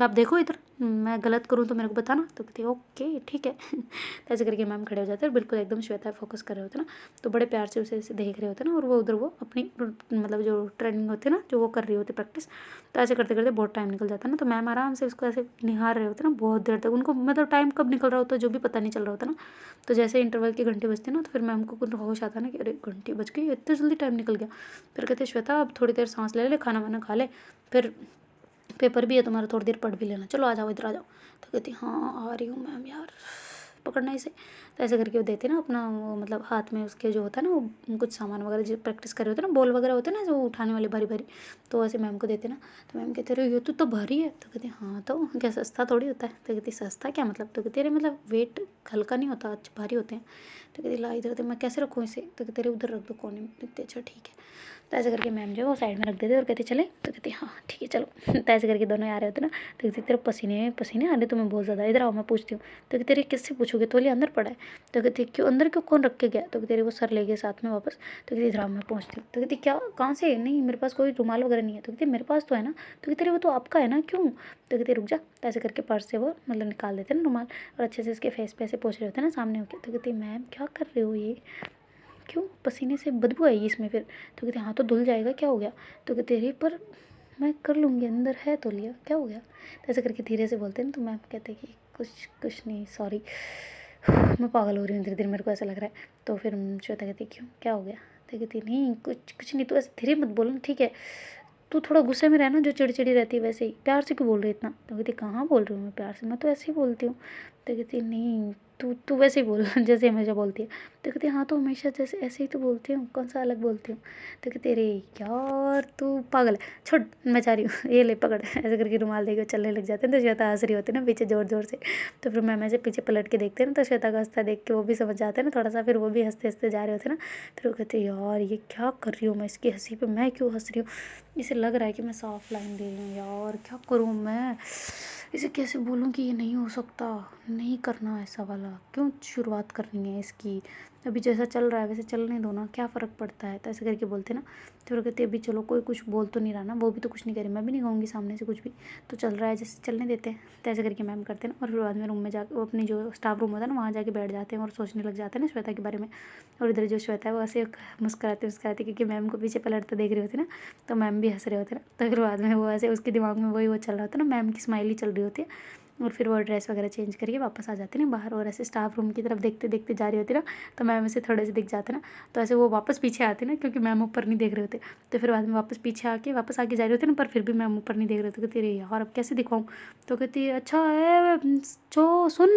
आप देखो इधर, मैं गलत करूँ तो मेरे को बताना। तो कहती ओके ठीक है तो ऐसे करके मैम खड़े हो जाते हैं, बिल्कुल एकदम श्वेता फोकस कर रहे होते ना। तो बड़े प्यार से उसे ऐसे देख रहे होते ना, और वो उधर वो अपनी मतलब जो ट्रेनिंग होती है ना जो वो कर रही होती प्रैक्टिस। तो ऐसे करते करते बहुत टाइम निकल जाता है ना। तो मैम आराम से उसको ऐसे निहार रहे होते ना बहुत देर तक, उनको मतलब टाइम कब निकल रहा होता है जो भी पता नहीं चल रहा होता ना। तो जैसे इंटरवल की घंटी बजती है ना तो फिर मैम को कुछ होश आता है ना कि अरे घंटी बज गई, इतने जल्दी टाइम निकल गया। फिर कहते श्वेता अब थोड़ी देर सांस ले ले, खाना वाना खा ले, फिर पेपर भी है तुम्हारा, थोड़ी देर पढ़ भी लेना, चलो आ जाओ इधर आ जाओ। तो कहती हाँ आ रही हूँ मैम यार, पकड़ना इसे। तो ऐसे करके वो देते ना अपना वो मतलब हाथ में उसके जो होता है ना वो कुछ सामान वगैरह जो प्रैक्टिस कर रहे होते हैं ना, बॉल वगैरह होते हैं ना जो उठाने वाले भारी भारी, तो ऐसे मैम को देते ना। तो मैम कहते रहे ये तो भारी है। तो कहती हाँ तो क्या सस्ता थोड़ी होता है? तो कहती सस्ता क्या मतलब? तो कहती अरे मतलब वेट हल्का नहीं होता, अच्छा भारी होते हैं। तो कहती ला इधर, तो मैं कैसे रखूँ इसे? तो कहते अरे उधर रख दो कोने में। तो कहती अच्छा ठीक है। तो ऐसे करके मैम जो है वो साइड में रख देते और कहती चले। तो कहती हाँ ठीक है चलो तो ऐसे करके दोनों आ रहे होते ना। तो कहती तेरे पसीने पसीने आ रहे तुम्हें बहुत ज़्यादा, इधर आओ मैं पूछती हूँ। तो कहती अरे किससे पूछोगे, तोली अंदर पड़ा है। तो कहती क्यों अंदर क्यों, कौन रख के गया? तो कहती अरे वो सर ले गए साथ में वापस। तो कहती इधर आओ मैं पहुँचती हूँ। तो कहती क्या कहाँ से? नहीं मेरे पास कोई रुमाल वगैरह नहीं है। तो कहती मेरे पास तो है ना। तो कहती अरे वो तो आपका है ना, क्यों? तो कहती रुक जा। तो ऐसे करके पर्स से वो मतलब निकाल देते ना रुमाल, और अच्छे से इसके फेस पे ऐसे पोंछ रहे होते हैं ना सामने होके। तो कहती मैम क्या कर रहे हो ये, क्यों पसीने से बदबू आएगी इसमें फिर? तो कहते हाँ तो धुल जाएगा, क्या हो गया? तो कहते अरे पर मैं कर लूँगी, अंदर है तो लिया, क्या हो गया? तो ऐसे करके धीरे से बोलते हैं। तो मैम कहते कि कुछ नहीं सॉरी मैं पागल हो रही हूँ धीरे धीरे, मेरे को ऐसा लग रहा है। तो फिर श्वेता कहती क्यों क्या हो गया? तो कहती नहीं कुछ नहीं, तो ऐसे धीरे मत बोलो ठीक है, तू थोड़ा गुस्से में रहना, जो चिड़चिड़ी रहती है वैसे ही, प्यार से क्यों बोल रही है इतना? तो कहती कहाँ बोल रही हूँ मैं प्यार से, मैं तो ऐसे ही बोलती हूँ। तो कहती नहीं तू वैसे ही बोल जैसे हमेशा बोलती है। तो कहती हाँ तो हमेशा जैसे ऐसे ही तो बोलती हूँ, कौन सा अलग बोलती हूँ? तो कहती अरे यार तू पागल है, छोड़ मैं जा रही हूँ, ये ले पकड़ ऐसे करके रुमाल देकर चलने लग जाते हैं। तो श्वेता हंस रही होती है ना पीछे ज़ोर ज़ोर से। तो फिर मैम ऐसे पीछे पलट के देखते हैं ना, तो श्वेता का हंसता देख के वो भी समझ जाते हैं ना थोड़ा सा, फिर वो भी हंसते हंसते जा रहे होते हैं ना। फिर वो कहते यार ये क्या कर रही हूँ मैं, इसकी हंसी पे मैं क्यों हंस रही हूँ, इसे लग रहा है कि मैं साफ लाइन दे रही हूँ यार, क्या करूँ मैं, इसे कैसे बोलूँ कि ये नहीं हो सकता, नहीं करना ऐसा वाला, क्यों शुरुआत करनी है इसकी, अभी जैसा चल रहा है वैसे चलने दो ना, क्या फ़र्क पड़ता है? तो ऐसे करके बोलते ना। तो फिर कहते अभी चलो कोई कुछ बोल तो नहीं रहा ना, वो भी तो कुछ नहीं करे, मैं भी नहीं कहूँगी सामने से कुछ भी, तो चल रहा है जैसे चलने देते हैं। तो ऐसे करके मैम करते ना, और फिर बाद में रूम में जाकर वो अपनी जो स्टाफ रूम होता है ना वहाँ जाके बैठ जाते हैं और सोचने लग जाते हैं ना श्वेता के बारे में। और इधर जो श्वेता है वो ऐसे मुस्कुराते क्योंकि मैम को पीछे पलटते देख रहे होते ना, तो मैम भी हंस रहे होते ना। तो फिर बाद में वो ऐसे उसके दिमाग में वही वो चल रहा होता है ना, मैम की स्माइल ही चल रही होती है। और फिर वो ड्रेस वगैरह चेंज करके वापस आ जाते ना बाहर, और ऐसे स्टाफ रूम की तरफ देखते देखते जा रही होती ना। तो मैम ऐसे थोड़े से दिख जाते ना, तो ऐसे वो वापस पीछे आते ना क्योंकि मैम ऊपर नहीं देख रहे होते। तो फिर बाद में वापस पीछे आके वापस आके जा रहे होते ना, पर फिर भी मैम ऊपर नहीं देख रहे होते। कहती अरे यार अब कैसे दिखाऊँ? तो कहती अच्छा है बच्चों सुन,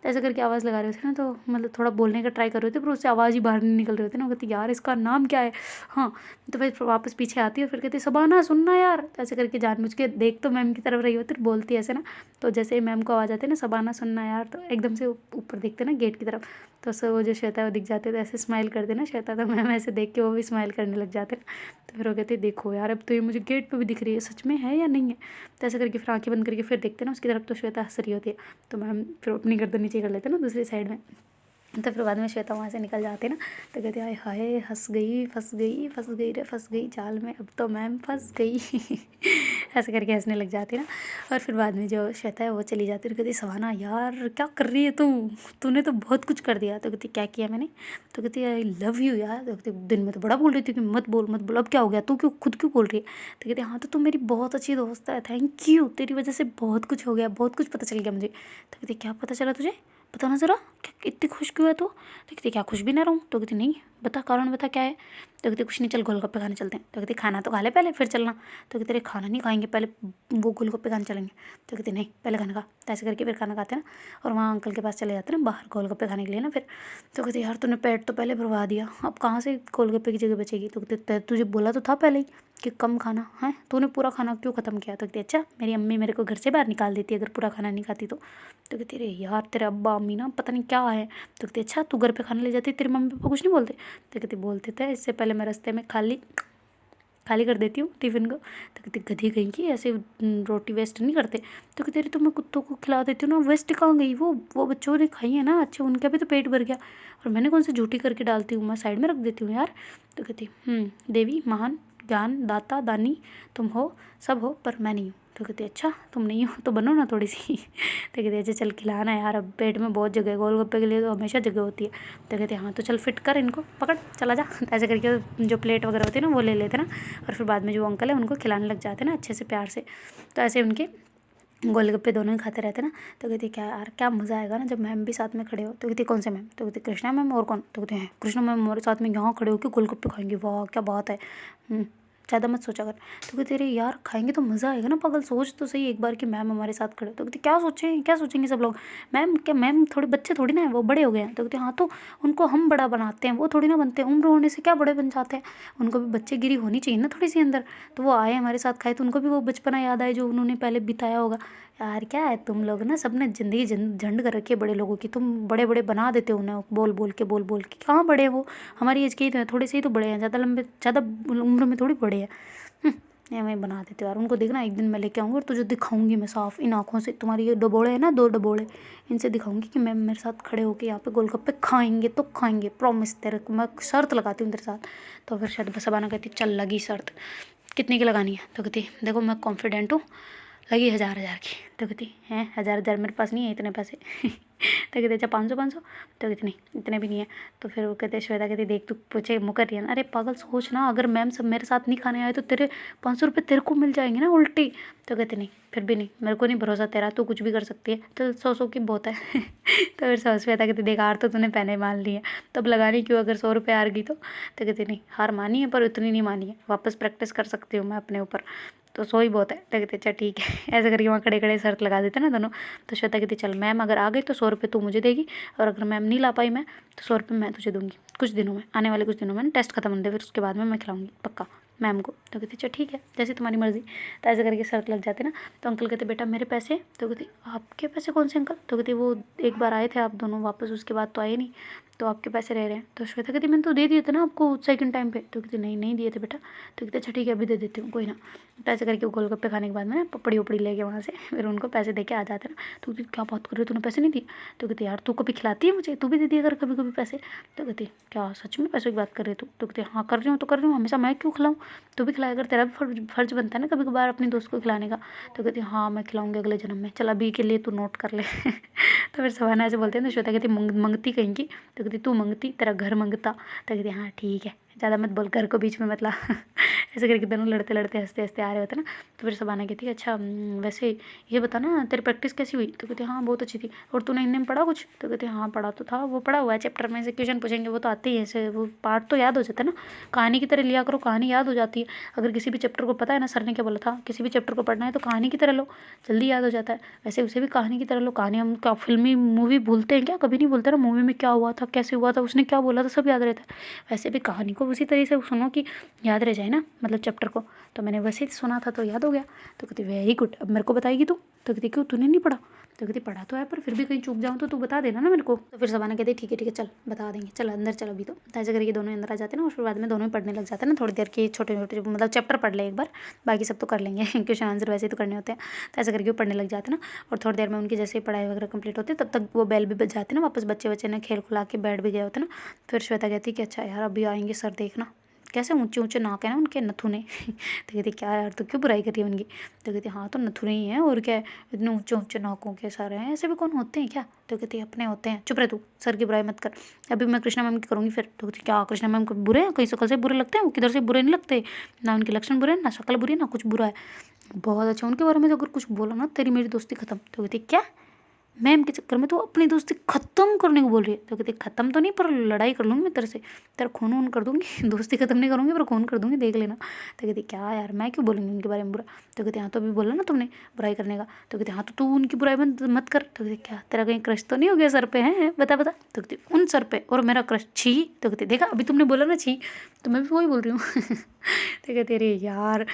तो ऐसे करके आवाज़ लगा रहे थे ना, तो मतलब थोड़ा बोलने का ट्राई कर रहे थे पर उससे आवाज़ ही बाहर नहीं निकल रहे थे ना। वो कहती यार इसका नाम क्या है। हाँ, तो फिर वापस पीछे आती है और फिर कहती शबाना सुनना यार, तो ऐसे करके जानबूझ के देख तो मैम की तरफ रही होती, बोलती है ऐसे ना। तो जैसे ही मैम को आवाज़ आती है ना शबाना सुनना यार, तो एकदम से ऊपर देखते ना गेट की तरफ, तो उससे वो जो श्वेता है वो दिख जाते, तो ऐसे स्माइल कर देना श्वेता, तो मैम ऐसे देख के वो भी स्माइल करने लग जाते ना। तो फिर वो कहते देखो यार अब तो ये मुझे गेट पे भी दिख रही है, सच में है या नहीं है। तो ऐसे करके फिर आंखें बंद करके फिर देखते ना उसकी तरफ, तो श्वेता हंस रही होती है। तो मैम फिर अपनी गर्दन नीचे कर लेते ना दूसरी साइड में। तो फिर बाद में श्वेता वहाँ से निकल जाते ना, तो कहते हाय हाय हंस गई फंस गई फंस गई रे फंस गई जाल में, अब तो मैम फंस गई। ऐसे करके हंसने लग जाती ना। और फिर बाद में जो श्वेता है वो चली जाती है, कहती सवाना यार क्या कर रही है तूने तो बहुत कुछ कर दिया। तो कहती क्या किया मैंने। तो कहती आई लव यू यार। तो कहती दिन में तो बड़ा बोल रही थी कि मत बोल मत बोल, अब क्या हो गया, तू क्यों खुद क्यों बोल रही है। तो कहती हाँ तो तुम मेरी बहुत अच्छी दोस्त है, थैंक यू, तेरी वजह से बहुत कुछ हो गया, बहुत कुछ पता चल गया मुझे। तो कहती क्या पता चला तुझे, बताना ज़रा, क्या इतनी खुश क्यों है तू। तो कहती क्या खुश भी ना रहूँ। तो कहती नहीं बता कारण बता क्या है। तो कहती कुछ नहीं चल गोलगप्पे खाने चलते हैं। तो कहती खाना तो खा ले पहले फिर चलना। तो कहती अरे खाना नहीं खाएंगे पहले वो गोलगप्पे खाने चलेंगे। तो कहती नहीं पहले खाना खा। तो ऐसे करके फिर खाना खाते हैं ना, और वहाँ अंकल के पास चले जाते हैं ना बाहर गोलगप्पे खाने के लिए ना फिर। तो कहती यार तूने पेट तो पहले भरवा दिया, अब कहाँ से गोलगप्पे की जगह बचेगी। तो कहती तुझे बोला तो था पहले ही कि कम खाना है, तूने पूरा खाना क्यों ख़त्म किया। तो कहती अच्छा मेरी अम्मी मेरे को घर से बाहर निकाल देती अगर पूरा खाना नहीं खाती तो। तो कहती अरे यार तेरे अब्बा अम्मी ना पता नहीं क्या है। तो कहती अच्छा तू घर पे खाना ले जाती, तेरे मम्मी पापा कुछ नहीं बोलते। तो कहती बोलते थे, इससे पहले मैं रास्ते में खाली कर देती हूँ टिफ़िन को। तो कहती गधी कहीं की ऐसे रोटी वेस्ट नहीं करते। तो कहती अरे तो मैं कुत्तों को खिला देती हूँ ना, वेस्ट कहाँ गई, वो बच्चों ने खाई है ना, अच्छा उनका भी तो पेट भर गया, और मैंने कौन सी झूठी करके डालती हूँ, मैं साइड में रख देती हूँ यार। तो कहती देवी महान ज्ञान दाता दानी तुम हो, सब हो पर मैं नहीं हूँ। तो कहती अच्छा तुम नहीं हो तो बनो ना थोड़ी सी। तो कहती अच्छा चल खिलाना यार, अब पेट में बहुत जगह है, गोलगप्पे के लिए तो हमेशा जगह होती है। तो कहते हाँ तो चल फिट कर इनको, पकड़ चला जा। तो ऐसे करके जो प्लेट वगैरह होती है ना वो ले लेते ना, और फिर बाद में जो अंकल है उनको खिलाने लग जाते ना अच्छे से प्यार से। तो ऐसे उनके गोलगप्पे दोनों ही खाते रहते ना। तो कहती क्या यार क्या मज़ा आएगा ना जब मैम भी साथ में खड़े हो। तो कहती कौन से मैम। तो कहती कृष्णा मैम और कौन। तो कहते हैं कृष्णा मैम हमारे साथ में यहाँ खड़े हो के गोलगप्पे खाएंगे, वाह क्या बात है, ज़्यादा मत सोचा कर। तो कहते अरे यार खाएंगे तो मज़ा आएगा ना, पागल सोच तो सही एक बार कि मैम हमारे साथ खड़े। तो कहते क्या सोचेंगे सब लोग, मैम क्या मैम थोड़े बच्चे थोड़ी ना है, वो बड़े हो गए हैं। तो कहते हाँ तो उनको हम बड़ा बनाते हैं, वो थोड़ी ना बनते हैं, उम्र होने से क्या बड़े बन जाते हैं, उनको भी बच्चे गिरी होनी चाहिए ना थोड़ी सी अंदर। तो वो आए हमारे साथ खाए तो उनको भी वो बचपना याद आए जो उन्होंने पहले बिताया होगा। यार क्या है तुम लोग ना, सबने ज़िंदगी झंड कर रखी है बड़े लोगों की, तुम बड़े बड़े बना देते हो उन्हें बोल बोल के कहाँ बड़े हैं वो, हमारी एज के ही तो है, थोड़े से ही तो बड़े हैं, ज़्यादा लंबे ज़्यादा उम्र में थोड़ी बड़े हैं। ये मैं बना देती हूँ यार, उनको देखना एक दिन मैं लेके आऊँगी और तुझे दिखाऊंगी मैं साफ इन आँखों से, तुम्हारी ये डबोड़े है ना 2 डबोड़े, इनसे दिखाऊंगी कि मैम मेरे साथ खड़े होके यहाँ पे गोलगप्पे खाएंगे तो खाएंगे, प्रॉमिस तेरे को मैं शर्त लगाती हूँ तेरे साथ। तो फिर शायद शबाना कहती चल लगी शर्त, कितने की लगानी है। तो कहती देखो मैं कॉन्फिडेंट हूँ, लगी 1000 की। तो कहती हैं 1000 मेरे पास नहीं है इतने पैसे। तो कहते अच्छा 500। तो कहती नहीं इतने भी नहीं है। तो फिर वो कहते श्वेता कहती देख तू पूछे मुकर रही है ना, अरे पागल सोच ना अगर मैम सब मेरे साथ नहीं खाने आए तो तेरे 500 रुपये तेरे को मिल जाएंगे ना उल्टी। तो कहती नहीं फिर भी नहीं, मेरे को नहीं भरोसा तेरा, तू कुछ भी कर सकती है, तो 100 की बहुत है। तो फिर श्वेता कहती देख हार तो तूने पहले मान ली है, तो अब लगानी क्यों अगर 100 रुपये हार गई तो। कहती नहीं हार मानी है पर इतनी नहीं मानी है, वापस प्रैक्टिस कर सकती हूँ मैं अपने ऊपर, तो 100 ही बहुत है। तो कहते अच्छा ठीक है। ऐसे करके वहाँ खड़े खड़े शर्त लगा देते ना दोनों। तो श्वेता कहती चल मैम अगर आ गई तो 100 रुपये तू मुझे देगी, और अगर मैम नहीं ला पाई मैं तो 100 रुपये मैं तुझे दूंगी कुछ दिनों में, आने वाले कुछ दिनों में टेस्ट खत्म होने दे फिर उसके बाद में मैं खिलाऊंगी पक्का मैम को। तो कहती अच्छा ठीक है जैसे तुम्हारी मर्ज़ी। तो ऐसे करके शर्त लग जाते ना। तो अंकल कहते बेटा मेरे पैसे। तो कहती आपके पैसे कौन से अंकल। तो कहती वो एक बार आए थे आप दोनों वापस, उसके बाद तो आए नहीं, तो आपके पैसे रह रहे हैं। तो श्वेता कहती मैंने तो दे दिए थे ना आपको सेकंड टाइम पे। तो कहती नहीं दिए थे बेटा। तो कहते अच्छा ठीक है अभी दे देती हूँ कोई ना। तो ऐसे करके गोलगप्पे खाने के बाद में पपड़ी उपड़ी लेके वहाँ से फिर उनको पैसे दे के आ जाते ना। तो कहती क्या बात कर रहे हो तूने पैसे नहीं दिए। तो कहती यार तू कभी खिलाती है मुझे, तू भी दे दिया कर कभी कभी पैसे। तो कहती क्या सच में पैसों की बात कर रही तू। तो कहती हाँ कर रही हूँ तो कर रही हूँ, हमेशा मैं क्यों खिलाऊँ, तू भी खिलाया कर, तेरा भी फर्ज बनता है ना कभी कभार अपने दोस्त को खिलाने का। तो कहती हाँ मैं खिलाऊंगी अगले जन्म में, चल अभी के लिए तू नोट कर ले। तो फिर सवाना ऐसे बोलते हैं तो श्वेता कहती मंगती कहीं की। तो कहती तू मंगती तेरा घर मंगता। तो कहती हाँ ठीक है ज़्यादा मत बोल, घर को बीच में मत ला। ऐसे करके दोनों लड़ते लड़ते हँसते हँसते आ रहे होते ना। तो फिर शबाना कहती है अच्छा वैसे ये बता ना तेरी प्रैक्टिस कैसी हुई? तो कहती हाँ बहुत अच्छी थी। और तूने हिंदी में पढ़ा कुछ? तो कहती हाँ पढ़ा तो था, वो पढ़ा हुआ है चैप्टर में से क्वेश्चन पूछेंगे वो तो आते ही है, ऐसे वो पार्ट तो याद हो जाता है ना, कहानी की तरह लिया करो, कहानी याद हो जाती है। अगर किसी भी चैप्टर को पता है ना, सर ने क्या बोला था, किसी भी चैप्टर को पढ़ना है तो कहानी की तरह लो, जल्दी याद हो जाता है। वैसे उसे भी कहानी की तरह लो। कहानी हम क्या फिल्मी मूवी भूलते हैं क्या? कभी नहीं भूलते ना। मूवी में क्या हुआ था, कैसे हुआ था, उसने क्या बोला था, सब याद रहता है। वैसे भी कहानी को उसी तरीके से सुनो कि याद रह जाए ना, मतलब चैप्टर को। तो मैंने वैसे ही सुना था तो याद हो गया। तो कहती वेरी गुड, अब मेरे को बताएगी तू? तो कहती क्यों, तूने नहीं पढ़ा? तो कहती पढ़ा तो है पर फिर भी कहीं चूक जाऊँ तो तू बता देना ना मेरे को। तो फिर शबाना कहती ठीक है चल बता देंगे, चल अंदर चल अभी। तो ऐसे करके दोनों अंदर आ जाते हैं ना, और फिर बाद में दोनों ही पढ़ने लग जाते हैं ना, थोड़ी देर के छोटे छोटे मतलब चैप्टर पढ़ ले एक बार, बाकी सब तो कर लेंगे क्वेश्चन आंसर वैसे ही तो करने होते हैं। तो ऐसे करके वो पढ़ने लग जाते हैं ना। और थोड़ी देर में उनकी जैसे ही पढ़ाई वगैरह कंप्लीट होती है तब तक वो बेल भी बज जाती है ना, वापस बच्चे ने खेल खुला के बैठ भी गए होते ना। फिर श्वेता कहती कि अच्छा यार अभी आएंगे सर, देखना कैसे ऊंचे ऊंचे नाक है ना उनके, नथुने। तो कहती क्या यार तू क्यों बुराई कर रही है उनकी? तो कहती हाँ तो नथुने ही हैं और क्या है, इतने ऊंचे ऊंचे नाकों के सारे हैं, ऐसे भी कौन होते हैं क्या? तो कहती अपने होते हैं, चुप रह तू, सर की बुराई मत कर। अभी मैं कृष्णा मैम की करूँगी फिर। तो कहती क्या कृष्णा मैम को बुरे हैं? कहीं शक्ल से बुरे लगते हैं? वो किधर से बुरे नहीं लगते, ना उनके लक्षण बुरे हैं, ना शक्ल बुरी है, ना कुछ बुरा है। बहुत अच्छा, उनके बारे में अगर कुछ बोला ना तेरी मेरी दोस्ती खत्म। तो कहती क्या, मैम के चक्कर में तो अपनी दोस्ती खत्म करने को बोल रही है? तो कहती खत्म तो नहीं पर लड़ाई कर लूँगी मैं तेरे से, तेरा खून वून कर दूँगी। दोस्ती खत्म नहीं करूँगी पर खून कर दूँगी, देख लेना। तो कहती क्या यार मैं क्यों बोलूँगी उनके बारे में बुरा? तो कहती हाँ तो अभी बोला ना तुमने बुराई करने का। तो कहती हाँ तो तू उनकी बुराई मत कर। तो कहती क्या तेरा कहीं क्रश तो नहीं हो गया सर पे? है बता बता। तो कहती उन सर पे और मेरा क्रश, छी। तो कहती देखा अभी तुमने बोला ना छी, तो मैं भी वही बोल रही हूँ। तो कहती अरे यार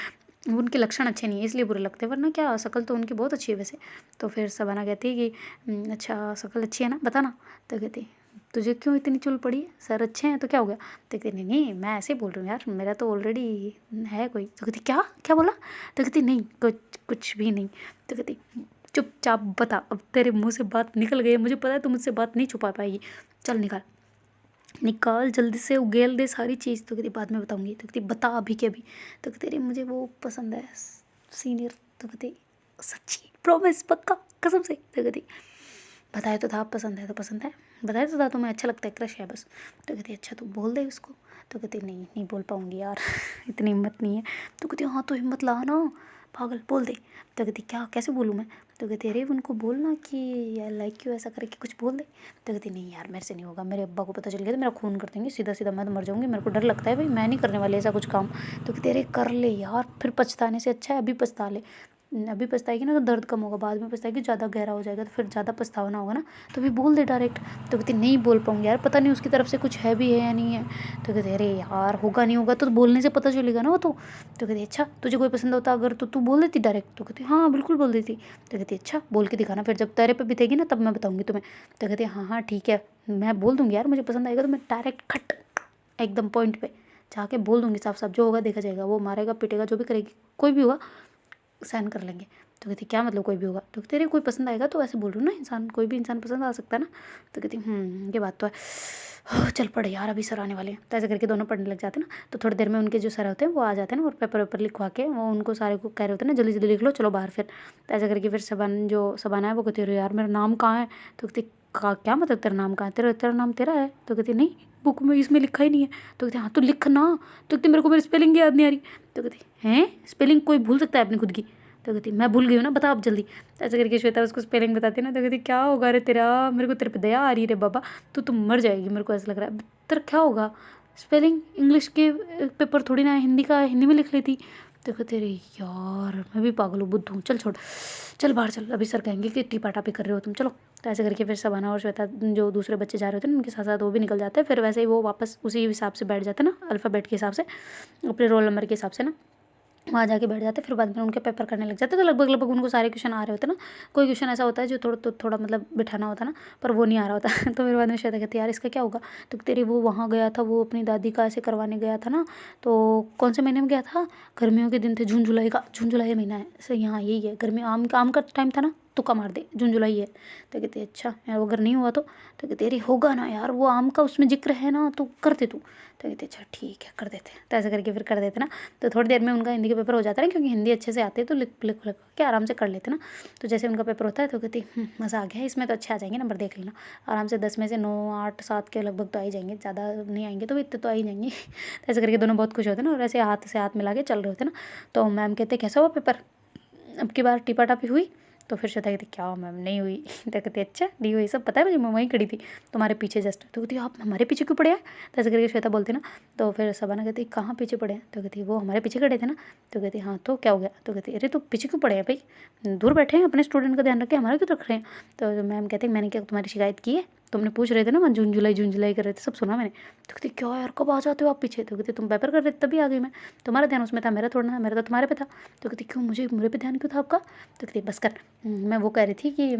उनके लक्षण अच्छे नहीं है इसलिए बुरे लगते हैं, वरना क्या शक्ल तो उनकी बहुत अच्छी है वैसे। तो फिर शबाना कहती है कि अच्छा शक्ल अच्छी है ना, बताना। तो कहती तुझे क्यों इतनी चुल पड़ी है, सर अच्छे हैं तो क्या हो गया? तो कहती नहीं नहीं मैं ऐसे ही बोल रही हूँ यार, मेरा तो ऑलरेडी है कोई। तो कहती क्या क्या बोला? तो कहती नहीं कुछ भी नहीं। तो कहती चुपचाप बता, अब तेरे मुँह से बात निकल गई है, मुझे पता है तू मुझसे बात नहीं छुपा पाएगी, चल निकाल निकाल जल्दी से, उगेल दे सारी चीज़। तो कहती बाद में बताऊंगी। तो कहती बता अभी के अभी। तो कहती अरे मुझे वो पसंद है सीनियर। तो कहती सच्ची प्रॉमिस पक्का कसम से? तो कहती बताया तो था पसंद है तो पसंद है, बताया तो था तुम्हें अच्छा लगता है, क्रश है बस। तो कहती अच्छा तो बोल दे उसको। तो कहती नहीं बोल पाऊँगी यार इतनी हिम्मत नहीं है। तो कहती हाँ तो हिम्मत ला ना पागल, बोल दे। तो कहती क्या कैसे बोलूँ मैं? तो कहती अरे उनको बोलना कि यार लाइक यू ऐसा करके कुछ बोल दे। तो कहती नहीं यार मेरे से नहीं होगा, मेरे अब्बा को पता चल गया तो मेरा खून कर देंगे सीधा सीधा, मैं तो मर जाऊँगी, मेरे को डर लगता है भाई, मैं नहीं करने वाली ऐसा कुछ काम। तो कहती अरे कर ले यार, फिर पछताने से अच्छा है अभी पछता ले। अभी पछताएगी ना तो दर्द कम होगा, बाद में पछताएगी ज़्यादा गहरा हो जाएगा तो फिर ज़्यादा पछतावा होगा ना। तो भी बोल दे डायरेक्ट। तो कहती नहीं बोल पाऊँगी यार, पता नहीं उसकी तरफ से कुछ है भी है या नहीं है। तो कहते अरे यार होगा नहीं होगा तो बोलने से पता चलेगा ना वो तो। तो कहती अच्छा तुझे कोई पसंद होता अगर तो तू बोल देती डायरेक्ट। तो कहती हाँ बिल्कुल बोल देती। तो कहती अच्छा बोल के दिखाना, फिर जब तेरे पे बीतेगी ना तब मैं बताऊँगी तुम्हें। तो कहती हाँ ठीक है मैं बोल दूँगी यार, मुझे पसंद आएगा तो मैं डायरेक्ट खट एकदम पॉइंट पे जाके बोल दूँगी साफ साफ, जो होगा देखा जाएगा, वो मारेगा पीटेगा जो भी करेगी, कोई भी होगा सहन कर लेंगे। तो कहती क्या मतलब कोई भी होगा? तो तेरे कोई पसंद आएगा तो ऐसे बोल रही हूँ ना, इंसान कोई भी इंसान पसंद आ सकता है ना। तो कहती ये बात तो है। चल पढ़ यार अभी सर आने वाले हैं। तो ऐसे करके दोनों पढ़ने लग जाते हैं ना। तो थोड़ी देर में उनके जो सर होते हैं वो आ जाते हैं ना, और पेपर वेपर लिखवा के वो उनको सारे को कह रहे होते हैं ना जल्दी जल्दी लिख लो चलो बाहर फिर। तो ऐसे करके फिर शबाना है वो कहती है यार मेरा नाम कहाँ है? तो कहती का क्या मतलब तेरा नाम कहाँ है, तेरा नाम तेरा है? तो कहती नहीं बुक में इसमें लिखा ही नहीं है। तो कहती हाँ तो लिख ना। तो कहती मेरे को मेरी स्पेलिंग याद नहीं आ रही। तो कहती हैं स्पेलिंग कोई भूल सकता है अपनी खुद की? तो कहती मैं भूल गई हूँ ना, बता अब जल्दी। तो ऐसे करके श्वेता उसको स्पेलिंग बताती है ना। तो कहती क्या होगा रे तेरा, मेरे को तेरे पे दया आ रही है रे बाबा, तो तुम मर जाएगी मेरे को ऐसा लग रहा है। तेरा क्या होगा, स्पेलिंग इंग्लिश के पेपर थोड़ी ना, हिंदी का हिंदी में लिख लेती। तो कहते अरे यार मैं भी पागल हूँ बुद्धू हूँ, चल छोड़ चल बाहर चल, अभी सर कहेंगे कि टीपा टापी कर रहे हो तुम, चलो। तो ऐसे करके फिर शबाना और श्वेता जो दूसरे बच्चे जा रहे होते हैं उनके साथ साथ वो भी निकल जाते हैं। फिर वैसे ही वो वापस उसी हिसाब से बैठ जाते हैं ना, अल्फ़ाबेट के हिसाब से, अपने रोल नंबर के हिसाब से ना वहाँ जाके बैठ जाते। फिर बाद में उनके पेपर करने लग जाते। तो लगभग उनको सारे क्वेश्चन आ रहे होते ना। कोई क्वेश्चन ऐसा होता है जो थोड़ा मतलब बिठाना होता ना, पर वो नहीं आ रहा होता। तो फिर बाद में श्वेता कहती है यार इसका क्या होगा? तो तेरी वो वहाँ गया था, वो अपनी दादी का ऐसे करवाने गया था ना, तो कौन से महीने में गया था? गर्मियों के दिन थे, जून जुलाई का महीना है ऐसे, यहाँ यही है गर्मी, आम का टाइम था ना, तुक्का मार दे, जून जुलाई है। तो कहती है अच्छा यार वो अगर नहीं हुआ तो कहती है अरे होगा ना यार, वो आम का उसमें जिक्र है ना, तो कर दे तू। तो कहती है अच्छा ठीक है कर देते हैं। तो ऐसे करके फिर कर देते ना। तो थोड़ी देर में उनका हिंदी का पेपर हो जाता है ना, क्योंकि हिंदी अच्छे से आती है तो लिख लिख लिख के आराम से कर लेते ना। तो जैसे उनका पेपर होता है तो कहती मज़ा आ गया, इसमें तो अच्छे आ जाएंगे नंबर, देख लेना आराम से 10 में से 9 8 7 के लगभग तो आ ही जाएंगे, ज़्यादा नहीं आएंगे तो इतने तो आ ही जाएंगे। तो ऐसे करके दोनों बहुत खुश होते ना, और ऐसे हाथ से हाथ मिला के चल रहे होते ना। तो मैम कहते कैसा हुआ पेपर, अब की बार टिपा टापी हुई। तो फिर श्वेता कहती क्या मैम नहीं हुई। तो कहती अच्छा नहीं हुई, सब पता है मुझे, मैं वहीं खड़ी थी तुम्हारे पीछे जस्ट। तो कहती आप हमारे पीछे क्यों पड़े हैं। तो ऐसे करके श्वेता बोलती ना। तो फिर शबाना कहती कहाँ पीछे पड़े हैं। तो कहती वो हमारे पीछे खड़े थे ना। तो कहती हाँ तो क्या हो गया। तो कहती अरे तो पीछे क्यों पड़े हैं भाई, दूर बैठे हैं, अपने स्टूडेंट का ध्यान रखें, हमारा क्यों रख रहे हैं। तो मैम कहते हैं मैंने क्या तुम्हारी शिकायत की है, तुमने पूछ रहे थे ना, मैं जून जुलाई कर रहे थे, सब सुना मैंने। तो कहती क्या यार कब आ जाते हो आप पीछे। तो कहती तुम पेपर कर रहे थे तभी आ गई मैं, तुम्हारा ध्यान उसमें था, मेरा थोड़ा ना, मेरा तो तुम्हारे पे था। तो कहती क्यों मेरे पे ध्यान क्यों था आपका। तो कहती बस कर, मैं वो कह रही थी कि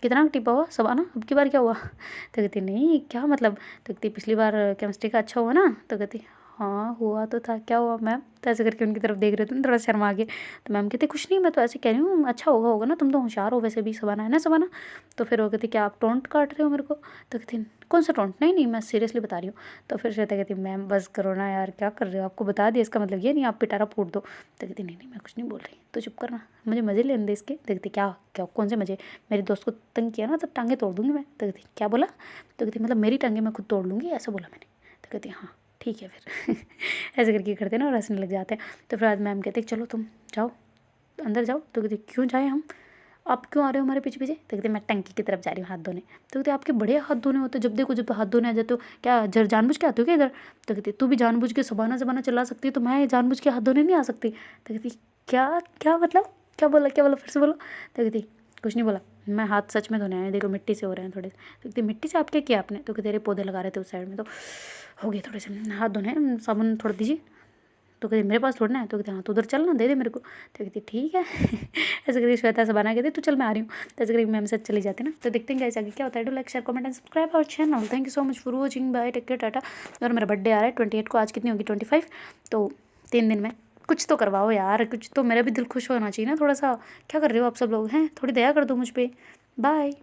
कितना टिपा हुआ सब आना, अब की बार क्या हुआ। तो कहती नहीं क्या मतलब। तो कहती पिछली बार केमिस्ट्री का अच्छा हुआ ना। तो कहती हाँ हुआ तो था, क्या हुआ मैम। तो ऐसे करके उनकी तरफ देख रहे थे ना, थोड़ा शर्मा गए। तो मैम कहते कुछ नहीं, मैं तो ऐसे कह रही हूँ अच्छा होगा ना, तुम तो होशियार हो वैसे भी, सबाना है ना सबाना। तो फिर वो कहती क्या आप टोंट काट रहे हो मेरे को। तो कहती कौन सा टोंट, नहीं मैं सीरियसली बता रही हूँ। तो फिर श्वेता कहती मैम बस करो ना यार, क्या कर रहे हो, आपको बता दिया इसका मतलब ये नहीं आप पिटारा फूट दो। तो कहती नहीं मैं कुछ नहीं बोल रही, तो चुप करना, मुझे मज़े लेने दे इसके। तो कहती क्या क्या कौन से मज़े, मेरे दोस्त को तंग किया ना तब टांगे तोड़ दूँगी मैं। तो कहती क्या बोला। तो कहती मतलब मेरी टांगे मैं खुद तोड़ लूँगी, ऐसा बोला मैंने। तो कहती हाँ ठीक है फिर। ऐसे करके करते ना और हंसने लग जाते हैं। तो फिर आज मैम कहते चलो तुम जाओ अंदर जाओ। तो कहते क्यों जाए हम, आप क्यों आ रहे हो हमारे पीछे पीछे। तो कहते मैं टंकी की तरफ जा रही हूँ हाथ धोने। तो कहते आपके बड़े हाथ धोने होते, जब देखो जब हाथ धोने आ जाते हो, क्या जानबूझ के आते हो क्या इधर। तो कहती तू भी जानबूझ के सबाना चला सकती है, तो मैं जानबूझ के हाथ धोने नहीं आ सकती। तो कहती क्या क्या मतलब, क्या बोला फिर से बोलो। तो कहती कुछ नहीं बोला, मैं हाथ सच में धोने आए, देखो मिट्टी से हो रहे हैं थोड़े। तो कहती मिट्टी से आप क्या किया आपने। तो कहते तेरे पौधे लगा रहे थे उस साइड में, तो हो गए थोड़े से हाथ धोने, साबुन थोड़ा दीजिए। तो कहती मेरे पास थोड़ा ना है। तो कहती हाँ तो उधर चल ना, दे दे मेरे को। तो कहती ठीक है। ऐसे करके श्वेता से बना कहती तू चल मैं आ रही हूँ। तो ऐसे करके मैम से चली जाती ना। तो देखते हैं गाइस आगे क्या होता है। Do like share comment and subscribe our channel. Thank you so much for watching, bye take care tata. और मेरा बर्थडे आ रहा है 28 को, आज कितनी होगी 25, तो 3 दिन में कुछ तो करवाओ यार, कुछ तो, मेरा भी दिल खुश होना चाहिए ना थोड़ा सा। क्या कर रहे हो आप सब लोग हैं, थोड़ी दया कर दो मुझ पर। बाय।